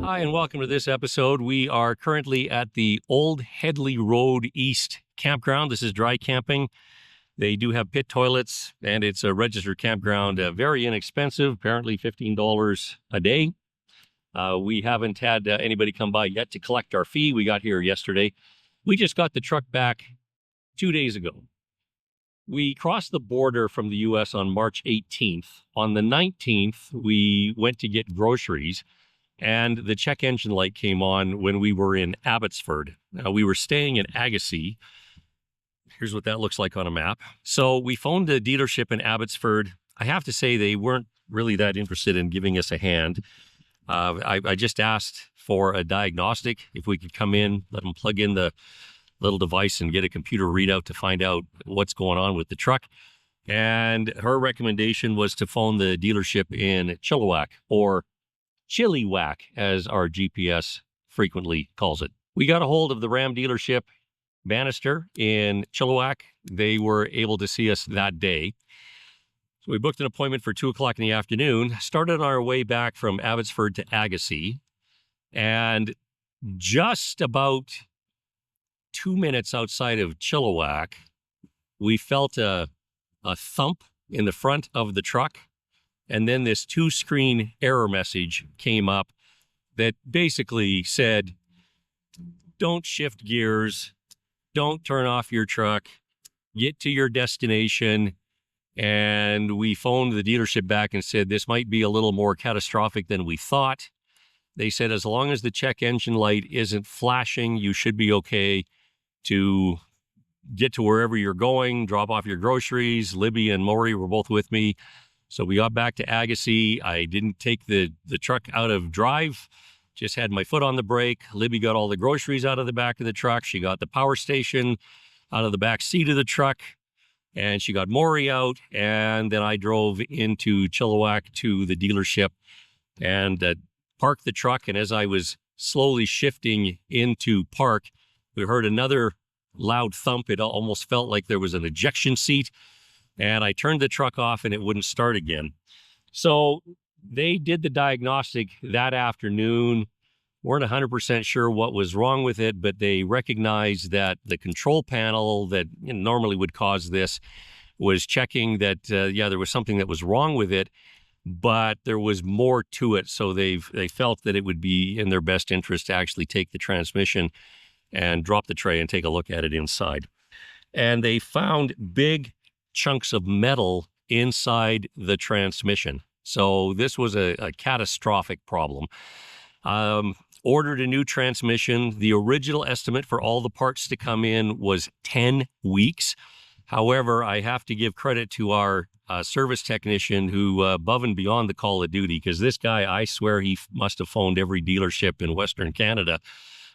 Hi, and welcome to this episode. We are currently at the Old Headley Road East campground. This is dry camping. They do have pit toilets, and it's a registered campground. Very inexpensive, apparently $15 a day. We haven't had anybody come by yet to collect our fee. We got here yesterday. We just got the truck back 2 days ago. We crossed the border from the U.S. on March 18th. On the 19th, we went to get groceries, and the check engine light came on when we were in Abbotsford. Now, we were staying in Agassiz. Here's what that looks like on a map. So we phoned the dealership in Abbotsford. I have to say they weren't really that interested in giving us a hand. I just asked for a diagnostic, if we could come in, let them plug in the little device and get a computer readout to find out what's going on with the truck. And her recommendation was to phone the dealership in Chilliwack, or Chilliwack, as our GPS frequently calls it. We got a hold of the Ram dealership, Bannister, in Chilliwack. They were able to see us that day. So we booked an appointment for 2 o'clock in the afternoon, started on our way back from Abbotsford to Agassiz, and just about 2 minutes outside of Chilliwack, we felt a thump in the front of the truck. And then this 2-screen error message came up that basically said, don't shift gears, don't turn off your truck, get to your destination. And we phoned the dealership back and said, this might be a little more catastrophic than we thought. They said, as long as the check engine light isn't flashing, you should be okay to get to wherever you're going, drop off your groceries. Libby and Morrie were both with me. So we got back to Agassiz. I didn't take the truck out of drive, just had my foot on the brake. Libby got all the groceries out of the back of the truck. She got the power station out of the back seat of the truck, and she got Morrie out. And then I drove into Chilliwack to the dealership and parked the truck. And as I was slowly shifting into park, we heard another loud thump. It almost felt like there was an ejection seat. And I turned the truck off and it wouldn't start again. So they did the diagnostic that afternoon. Weren't 100% sure what was wrong with it, but they recognized that the control panel that normally would cause this was checking that, there was something that was wrong with it, but there was more to it. So they felt that it would be in their best interest to actually take the transmission and drop the tray and take a look at it inside. And they found big chunks of metal inside the transmission. So this was a catastrophic problem. Ordered a new transmission. The original estimate for all the parts to come in was 10 weeks. However, I have to give credit to our service technician who, above and beyond the call of duty, because this guy, I swear he must have phoned every dealership in Western Canada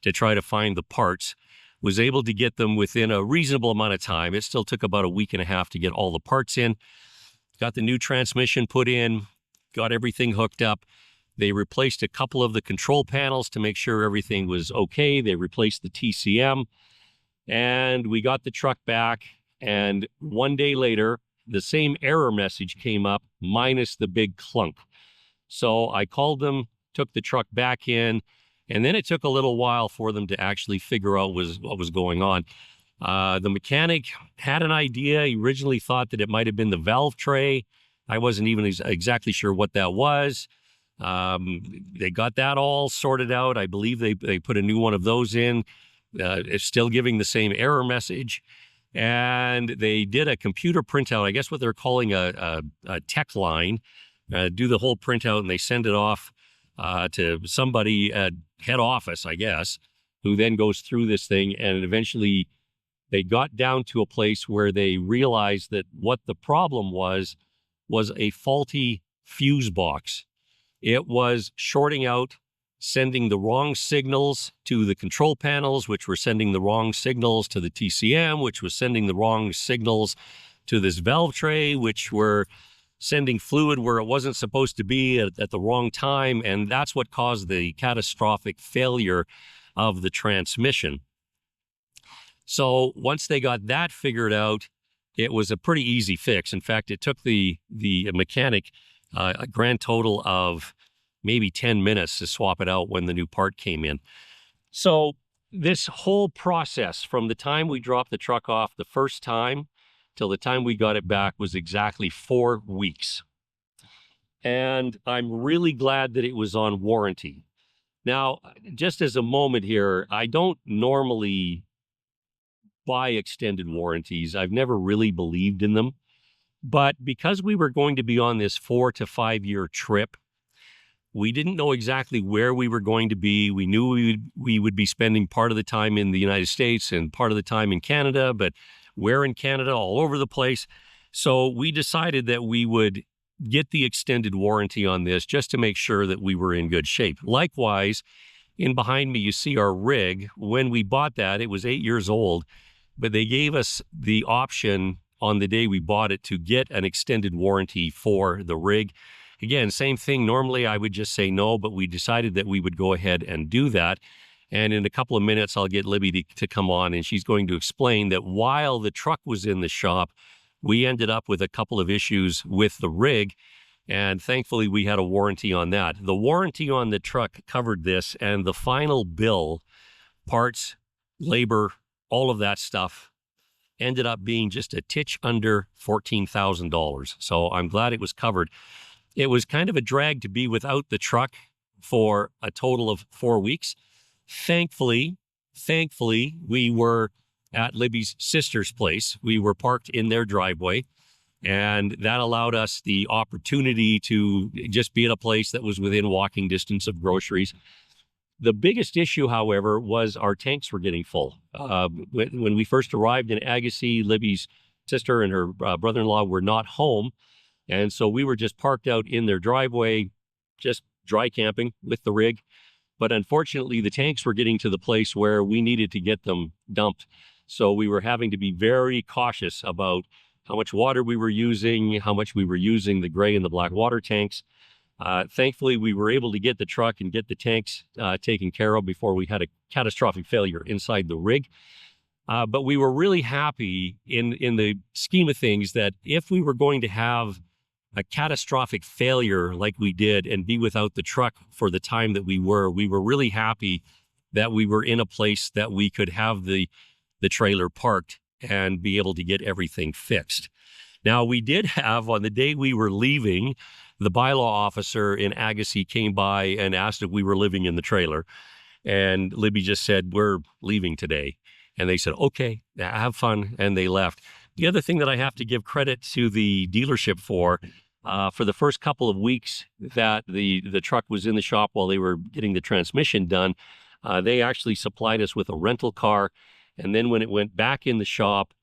to try to find the parts, was able to get them within a reasonable amount of time. It still took about a week and a half to get all the parts in. Got the new transmission put in, got everything hooked up. They replaced a couple of the control panels to make sure everything was okay. They replaced the TCM, and we got the truck back. And 1 day later, the same error message came up, minus the big clunk. So I called them, took the truck back in, and then it took a little while for them to actually figure out what was going on. The mechanic had an idea. He originally thought that it might have been the valve tray. I wasn't even exactly sure what that was. They got that all sorted out. I believe they put a new one of those in. It's still giving the same error message. And they did a computer printout, I guess what they're calling a tech line, do the whole printout, and they send it off to somebody at head office, I guess, who then goes through this thing. And eventually they got down to a place where they realized that what the problem was a faulty fuse box. It was shorting out, sending the wrong signals to the control panels, which were sending the wrong signals to the TCM, which was sending the wrong signals to this valve tray, which were sending fluid where it wasn't supposed to be at the wrong time. And that's what caused the catastrophic failure of the transmission. So once they got that figured out, it was a pretty easy fix. In fact, it took the mechanic a grand total of maybe 10 minutes to swap it out when the new part came in. So this whole process from the time we dropped the truck off the first time till the time we got it back was exactly 4 weeks. And I'm really glad that it was on warranty. Now, just as a moment here, I don't normally buy extended warranties. I've never really believed in them. But because we were going to be on this 4 to 5 year trip, we didn't know exactly where we were going to be. We knew we would be spending part of the time in the United States and part of the time in Canada, but where in Canada, all over the place. So we decided that we would get the extended warranty on this just to make sure that we were in good shape. Likewise, in behind me, you see our rig. When we bought that, it was 8 years old, but they gave us the option on the day we bought it to get an extended warranty for the rig. Again, same thing. Normally, I would just say no, but we decided that we would go ahead and do that. And in a couple of minutes, I'll get Libby to come on, and she's going to explain that while the truck was in the shop, we ended up with a couple of issues with the rig, and thankfully, we had a warranty on that. The warranty on the truck covered this, and the final bill, parts, labor, all of that stuff, ended up being just a titch under $14,000. So I'm glad it was covered. It was kind of a drag to be without the truck for a total of 4 weeks. Thankfully, we were at Libby's sister's place. We were parked in their driveway, and that allowed us the opportunity to just be at a place that was within walking distance of groceries. The biggest issue, however, was our tanks were getting full. When we first arrived in Agassiz, Libby's sister and her brother-in-law were not home. And so we were just parked out in their driveway, just dry camping with the rig. But unfortunately, the tanks were getting to the place where we needed to get them dumped. So we were having to be very cautious about how much water we were using, how much we were using the gray and the black water tanks. Thankfully, we were able to get the truck and get the tanks taken care of before we had a catastrophic failure inside the rig. But we were really happy in the scheme of things that if we were going to have a catastrophic failure like we did and be without the truck for the time that we were really happy that we were in a place that we could have the trailer parked and be able to get everything fixed. Now, we did have, on the day we were leaving, the bylaw officer in Agassiz came by and asked if we were living in the trailer. And Libby just said, "We're leaving today." And they said, "Okay, have fun." And they left. The other thing that I have to give credit to the dealership for the first couple of weeks that the truck was in the shop while they were getting the transmission done, they actually supplied us with a rental car. And then when it went back in the shop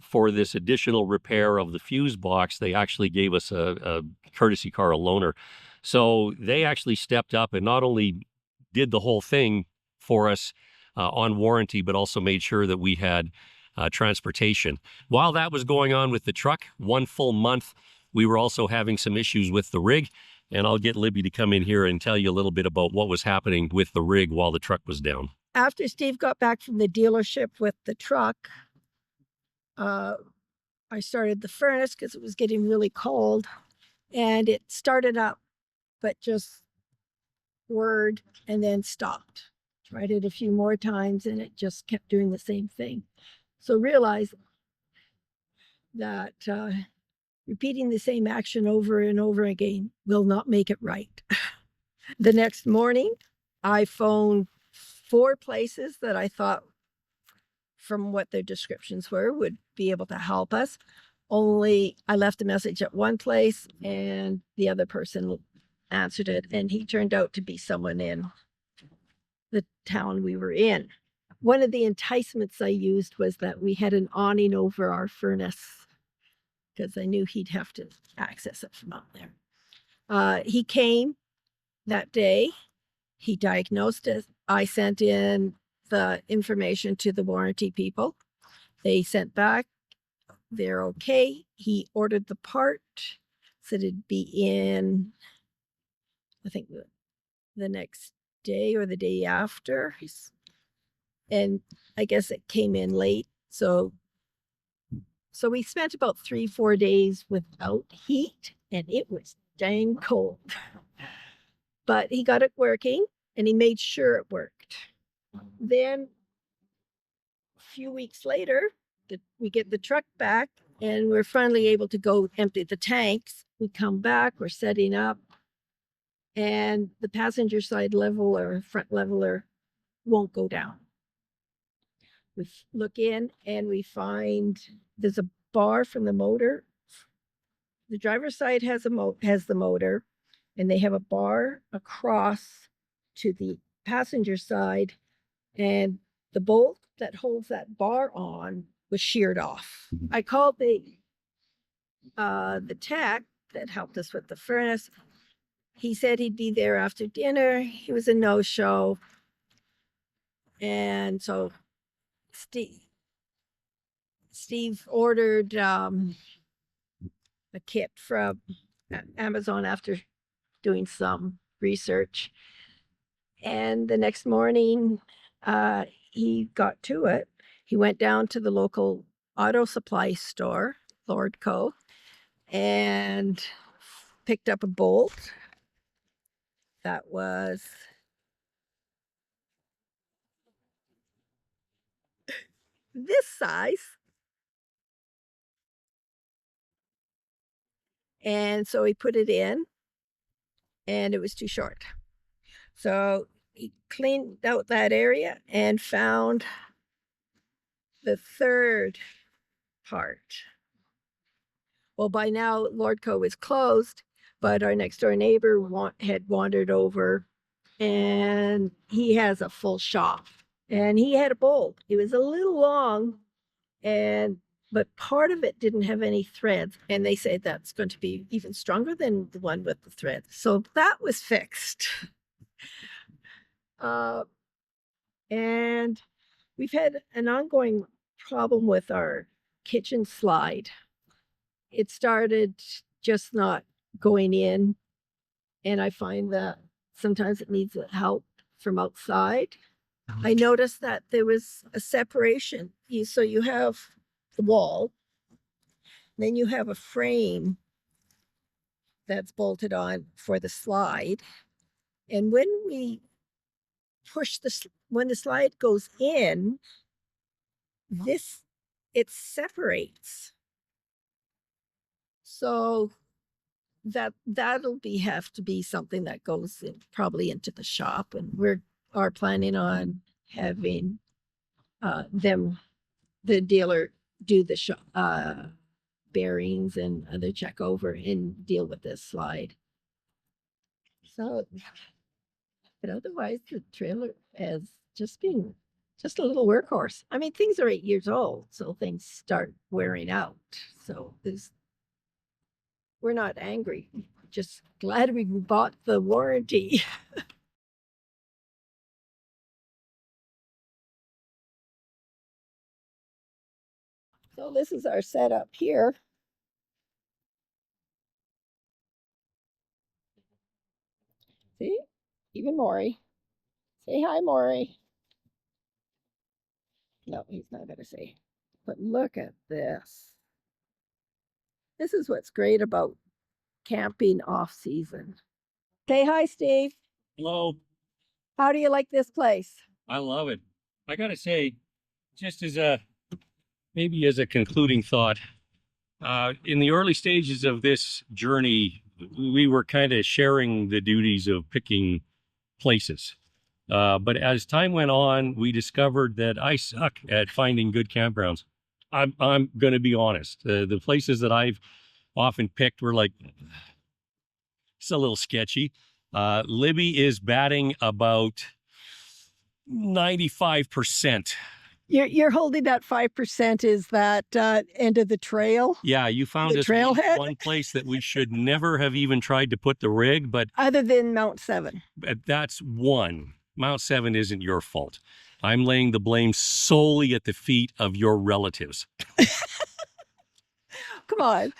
for this additional repair of the fuse box, they actually gave us a courtesy car, a loaner. So they actually stepped up and not only did the whole thing for us on warranty, but also made sure that we had transportation. While that was going on with the truck, 1 full month, we were also having some issues with the rig. And I'll get Libby to come in here and tell you a little bit about what was happening with the rig while the truck was down. After Steve got back from the dealership with the truck, I started the furnace because it was getting really cold, and it started up, but just whirred and then stopped. Tried it a few more times and it just kept doing the same thing. So realized that repeating the same action over and over again will not make it right. The next morning, I phoned 4 places that I thought, from what their descriptions were, would be able to help us. Only I left a message at one place and the other person answered it, and he turned out to be someone in the town we were in. One of the enticements I used was that we had an awning over our furnace because I knew he'd have to access it from out there. He came that day. He diagnosed it. I sent in the information to the warranty people. They sent back, they're okay. He ordered the part, said it'd be in, I think, the next day or the day after. And I guess it came in late. So we spent about 3-4 days without heat, and it was dang cold. But he got it working and he made sure it worked. Then a few weeks later, we get the truck back and we're finally able to go empty the tanks. We come back, we're setting up, and the passenger side leveler, front leveler, won't go down. We look in and we find there's a bar from the motor. The driver's side has the motor, and they have a bar across to the passenger side, and the bolt that holds that bar on was sheared off. I called the tech that helped us with the furnace. He said he'd be there after dinner. He was a no-show. And so Steve ordered a kit from Amazon after doing some research. And the next morning, he got to it. He went down to the local auto supply store, Lordco, and picked up a bolt that was this size. And so he put it in, and it was too short. So he cleaned out that area and found the third part. Well, by now, Lordco was closed, but our next door neighbor had wandered over, and he has a full shop. And he had a bolt. It was a little long, but part of it didn't have any threads. And they say that's going to be even stronger than the one with the threads. So that was fixed. And we've had an ongoing problem with our kitchen slide. It started just not going in, and I find that sometimes it needs help from outside. I noticed that there was a separation. So you have the wall, then you have a frame that's bolted on for the slide. And when we push when the slide goes in, it separates. So that'll have to be something that goes in, probably into the shop, and are planning on having the dealer do the bearings and other check over and deal with this slide. So, but otherwise, the trailer has just been just a little workhorse. I mean, things are 8 years old, so things start wearing out. So we're not angry. Just glad we bought the warranty. So this is our setup here. See, even Morrie. Say hi, Morrie. No, he's not going to say. But look at this. This is what's great about camping off season. Say hi, Steve. Hello. How do you like this place? I love it. I got to say, just maybe as a concluding thought, in the early stages of this journey, we were kind of sharing the duties of picking places. But as time went on, we discovered that I suck at finding good campgrounds. I'm going to be honest. The places that I've often picked were like, it's a little sketchy. Libby is batting about 95%. You're holding that 5% is that end of the trail? Yeah, you found us one place that we should never have even tried to put the rig, but other than Mount 7. That's one. Mount 7 isn't your fault. I'm laying the blame solely at the feet of your relatives. Come on.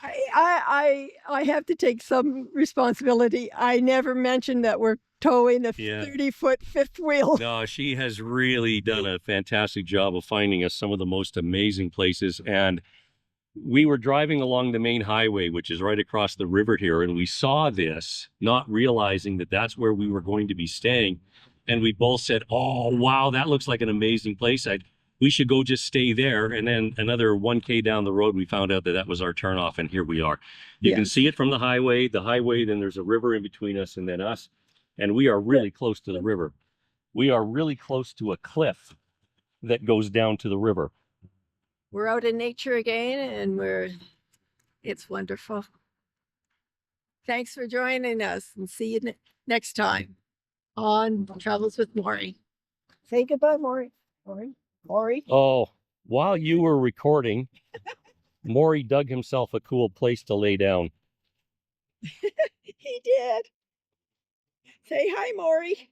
I have to take some responsibility. I never mentioned that we're towing a 30-foot fifth wheel. No, she has really done a fantastic job of finding us some of the most amazing places. And we were driving along the main highway, which is right across the river here, and we saw this, not realizing that that's where we were going to be staying. And we both said, "Oh, wow, that looks like an amazing place. We should go just stay there." And then another 1K down the road, we found out that that was our turnoff, and here we are. You can Yes. see it from the highway, then there's a river in between us and then us. And we are really close to the river. We are really close to a cliff that goes down to the river. We're out in nature again, and it's wonderful. Thanks for joining us, and see you next time on Travels with Morrie. Say goodbye, Morrie. Morrie. Oh, while you were recording, Morrie dug himself a cool place to lay down. He did. Say hi, Morrie.